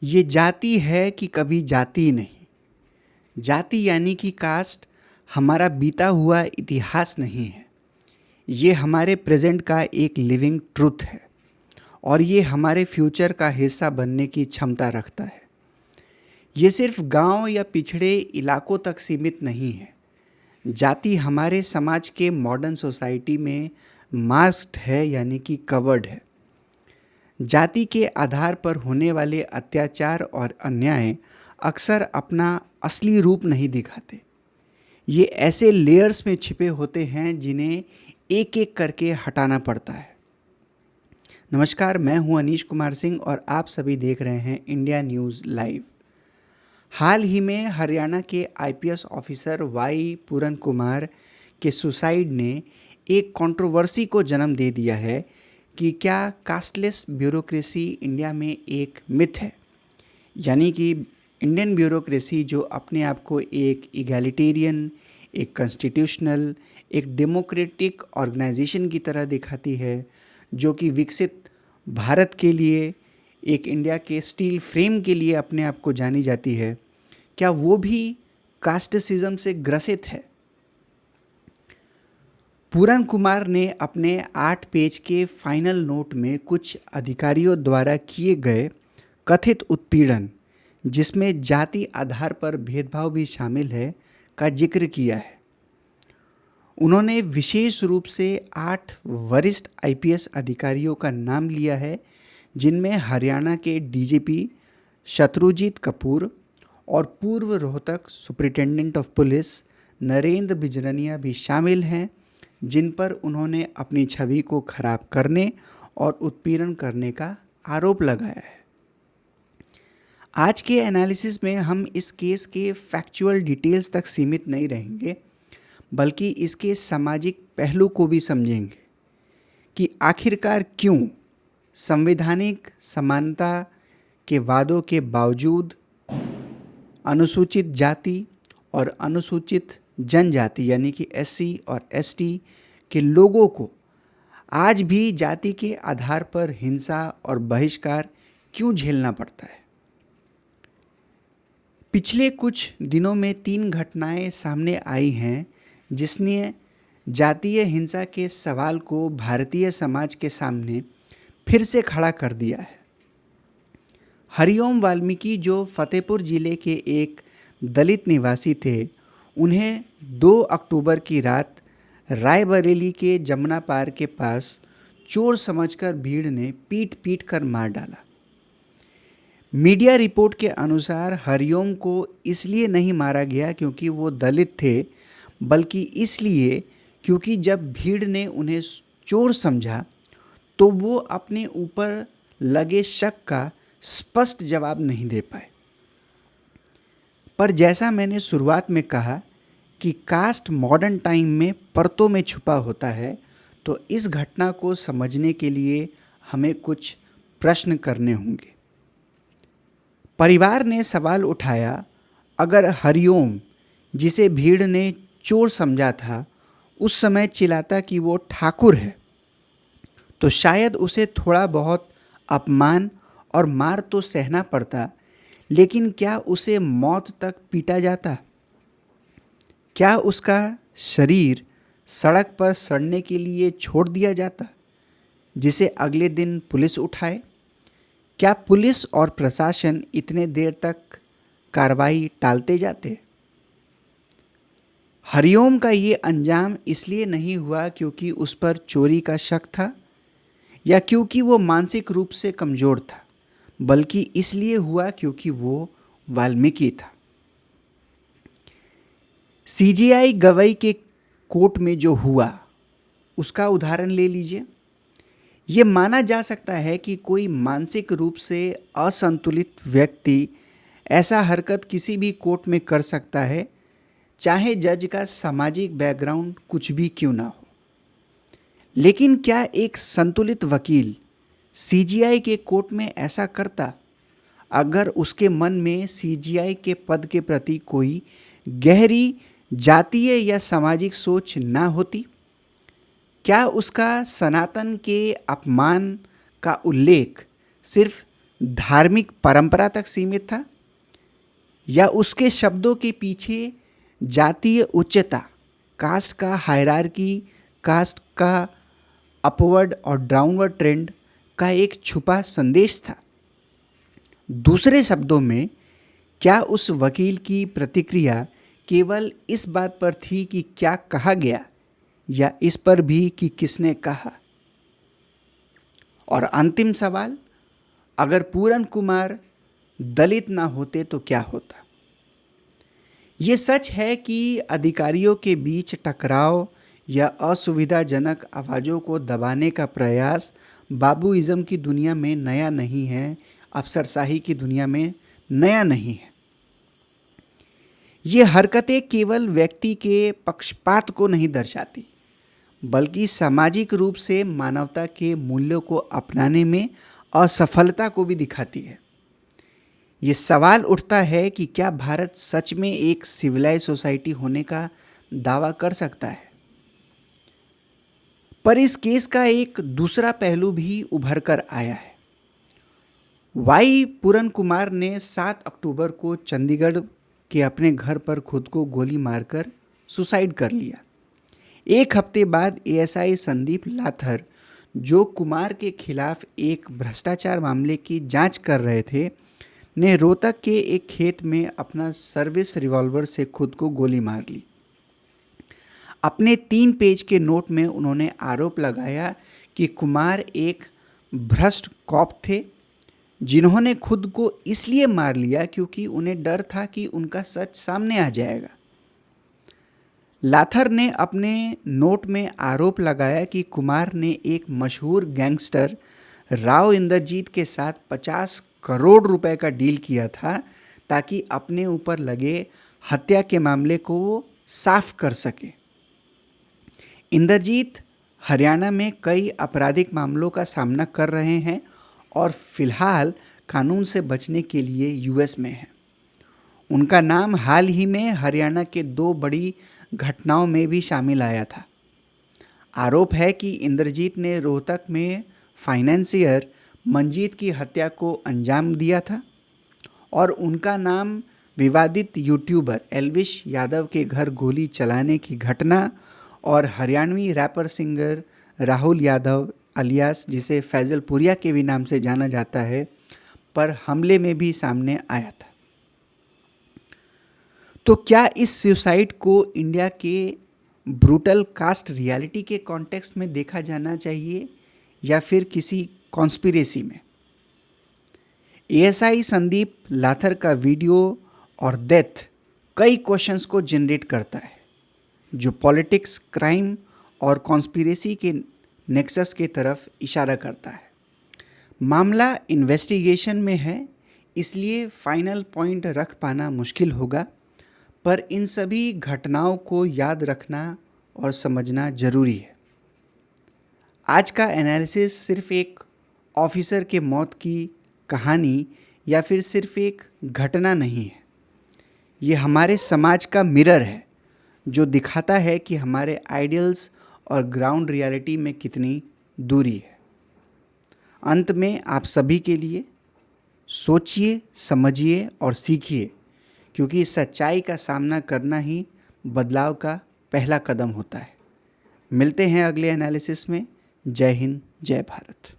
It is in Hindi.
ये जाति है कि कभी जाति नहीं। जाति यानी कि कास्ट हमारा बीता हुआ इतिहास नहीं है। ये हमारे प्रेजेंट का एक लिविंग ट्रुथ है और ये हमारे फ्यूचर का हिस्सा बनने की क्षमता रखता है। ये सिर्फ गांव या पिछड़े इलाकों तक सीमित नहीं है। जाति हमारे समाज के मॉडर्न सोसाइटी में मास्क्ड है यानी कि कवर्ड है। जाति के आधार पर होने वाले अत्याचार और अन्याय अक्सर अपना असली रूप नहीं दिखाते। ये ऐसे लेयर्स में छिपे होते हैं जिन्हें एक एक करके हटाना पड़ता है। नमस्कार, मैं हूं अनीश कुमार सिंह और आप सभी देख रहे हैं इंडिया न्यूज़ लाइव। हाल ही में हरियाणा के आईपीएस ऑफिसर वाई पूरन कुमार के सुसाइड ने एक कंट्रोवर्सी को जन्म दे दिया है कि क्या कास्टलेस ब्यूरोक्रेसी इंडिया में एक मिथ है, यानी कि इंडियन ब्यूरोक्रेसी जो अपने आप को एक इगैलिटेरियन, एक कॉन्स्टिट्यूशनल, एक डेमोक्रेटिक ऑर्गेनाइजेशन की तरह दिखाती है, जो कि विकसित भारत के लिए, एक इंडिया के स्टील फ्रेम के लिए अपने आप को जानी जाती है, क्या वो भी कास्टिसिज्म से ग्रसित है? पूरन कुमार ने अपने 8 पेज के फाइनल नोट में कुछ अधिकारियों द्वारा किए गए कथित उत्पीड़न, जिसमें जाति आधार पर भेदभाव भी शामिल है, का जिक्र किया है। उन्होंने विशेष रूप से 8 वरिष्ठ आईपीएस अधिकारियों का नाम लिया है, जिनमें हरियाणा के डीजीपी शत्रुजीत कपूर और पूर्व Rohtak superintendent of police Narendra Bijarnia भी शामिल हैं, जिन पर उन्होंने अपनी छवि को खराब करने और उत्पीड़न करने का आरोप लगाया है। आज के एनालिसिस में हम इस केस के फैक्चुअल डिटेल्स तक सीमित नहीं रहेंगे, बल्कि इसके सामाजिक पहलू को भी समझेंगे कि आखिरकार क्यों संवैधानिक समानता के वादों के बावजूद अनुसूचित जाति और अनुसूचित जनजाति यानी कि एससी और एसटी के लोगों को आज भी जाति के आधार पर हिंसा और बहिष्कार क्यों झेलना पड़ता है। पिछले कुछ दिनों में 3 घटनाएं सामने आई हैं जिसने जातीय हिंसा के सवाल को भारतीय समाज के सामने फिर से खड़ा कर दिया है। हरिओम वाल्मीकि जो फतेहपुर जिले के एक दलित निवासी थे, उन्हें 2 अक्टूबर की रात रायबरेली के जमुना पार के पास चोर समझकर भीड़ ने पीट पीट कर मार डाला। मीडिया रिपोर्ट के अनुसार हरिओम को इसलिए नहीं मारा गया क्योंकि वो दलित थे, बल्कि इसलिए क्योंकि जब भीड़ ने उन्हें चोर समझा तो वो अपने ऊपर लगे शक का स्पष्ट जवाब नहीं दे पाए। पर जैसा मैंने शुरुआत में कहा कि कास्ट मॉडर्न टाइम में परतों में छुपा होता है, तो इस घटना को समझने के लिए हमें कुछ प्रश्न करने होंगे। परिवार ने सवाल उठाया, अगर हरिओम, जिसे भीड़ ने चोर समझा था, उस समय चिल्लाता कि वो ठाकुर है, तो शायद उसे थोड़ा बहुत अपमान और मार तो सहना पड़ता, लेकिन क्या उसे मौत तक पीटा जाता? क्या उसका शरीर सड़क पर सड़ने के लिए छोड़ दिया जाता, जिसे अगले दिन पुलिस उठाए? क्या पुलिस और प्रशासन इतने देर तक कार्रवाई टालते जाते? हरिओम का ये अंजाम इसलिए नहीं हुआ क्योंकि उस पर चोरी का शक था या क्योंकि वो मानसिक रूप से कमज़ोर था, बल्कि इसलिए हुआ क्योंकि वो वाल्मीकि था। सीजीआई गवई के कोर्ट में जो हुआ उसका उदाहरण ले लीजिए। ये माना जा सकता है कि कोई मानसिक रूप से असंतुलित व्यक्ति ऐसा हरकत किसी भी कोर्ट में कर सकता है, चाहे जज का सामाजिक बैकग्राउंड कुछ भी क्यों ना हो। लेकिन क्या एक संतुलित वकील सीजीआई के कोर्ट में ऐसा करता अगर उसके मन में सीजीआई के पद के प्रति कोई गहरी जातीय या सामाजिक सोच ना होती? क्या उसका सनातन के अपमान का उल्लेख सिर्फ धार्मिक परंपरा तक सीमित था, या उसके शब्दों के पीछे जातीय उच्चता, कास्ट का हायरार्की, कास्ट का अपवर्ड और डाउनवर्ड ट्रेंड का एक छुपा संदेश था? दूसरे शब्दों में, क्या उस वकील की प्रतिक्रिया केवल इस बात पर थी कि क्या कहा गया, या इस पर भी कि किसने कहा? और अंतिम सवाल, अगर पूरन कुमार दलित ना होते तो क्या होता? ये सच है कि अधिकारियों के बीच टकराव या असुविधाजनक आवाज़ों को दबाने का प्रयास बाबूइज़्म की दुनिया में नया नहीं है, अफसरशाही की दुनिया में नया नहीं है। ये हरकतें केवल व्यक्ति के पक्षपात को नहीं दर्शाती, बल्कि सामाजिक रूप से मानवता के मूल्यों को अपनाने में असफलता को भी दिखाती है। ये सवाल उठता है कि क्या भारत सच में एक सिविलाइज सोसाइटी होने का दावा कर सकता है? पर इस केस का एक दूसरा पहलू भी उभर कर आया है। वाई पूरन कुमार ने 7 अक्टूबर को चंडीगढ़ के अपने घर पर खुद को गोली मारकर सुसाइड कर लिया। एक हफ्ते बाद एएसआई संदीप लाथर, जो कुमार के खिलाफ एक भ्रष्टाचार मामले की जांच कर रहे थे, ने रोहतक के एक खेत में अपना सर्विस रिवॉल्वर से खुद को गोली मार ली। अपने 3 पेज के नोट में उन्होंने आरोप लगाया कि कुमार एक भ्रष्ट कॉप थे, जिन्होंने खुद को इसलिए मार लिया क्योंकि उन्हें डर था कि उनका सच सामने आ जाएगा। लाथर ने अपने नोट में आरोप लगाया कि कुमार ने एक मशहूर गैंगस्टर राव इंद्रजीत के साथ 50 करोड़ रुपए का डील किया था, ताकि अपने ऊपर लगे हत्या के मामले को वो साफ कर सके। इंद्रजीत हरियाणा में कई आपराधिक मामलों का सामना कर रहे हैं और फिलहाल कानून से बचने के लिए यूएस में हैं। उनका नाम हाल ही में हरियाणा के 2 बड़ी घटनाओं में भी शामिल आया था। आरोप है कि इंद्रजीत ने रोहतक में फाइनेंसियर मंजीत की हत्या को अंजाम दिया था, और उनका नाम विवादित यूट्यूबर एल्विश यादव के घर गोली चलाने की घटना और Haryanvi wrapper singer Rahul Yadav alias, जिसे फैजल पुरिया के भी नाम से जाना जाता है, पर हमले में भी सामने आया था। तो क्या इस सुसाइड को इंडिया के ब्रूटल कास्ट रियलिटी के कॉन्टेक्स्ट में देखा जाना चाहिए, या फिर किसी कॉन्स्पिरेसी में? एएसआई संदीप लाथर का वीडियो और डेथ कई क्वेश्चंस को जनरेट करता है, जो पॉलिटिक्स, क्राइम और कॉन्स्पिरेसी के नेक्सस के तरफ इशारा करता है। मामला इन्वेस्टिगेशन में है, इसलिए फाइनल पॉइंट रख पाना मुश्किल होगा, पर इन सभी घटनाओं को याद रखना और समझना जरूरी है। आज का एनालिसिस सिर्फ एक ऑफिसर के मौत की कहानी या फिर सिर्फ एक घटना नहीं है। ये हमारे समाज का मिरर है, जो दिखाता है कि हमारे आइडियल्स और ग्राउंड रियलिटी में कितनी दूरी है। अंत में आप सभी के लिए सोचिए, समझिए और सीखिए, क्योंकि सच्चाई का सामना करना ही बदलाव का पहला कदम होता है। मिलते हैं अगले एनालिसिस में। जय हिंद, जय भारत।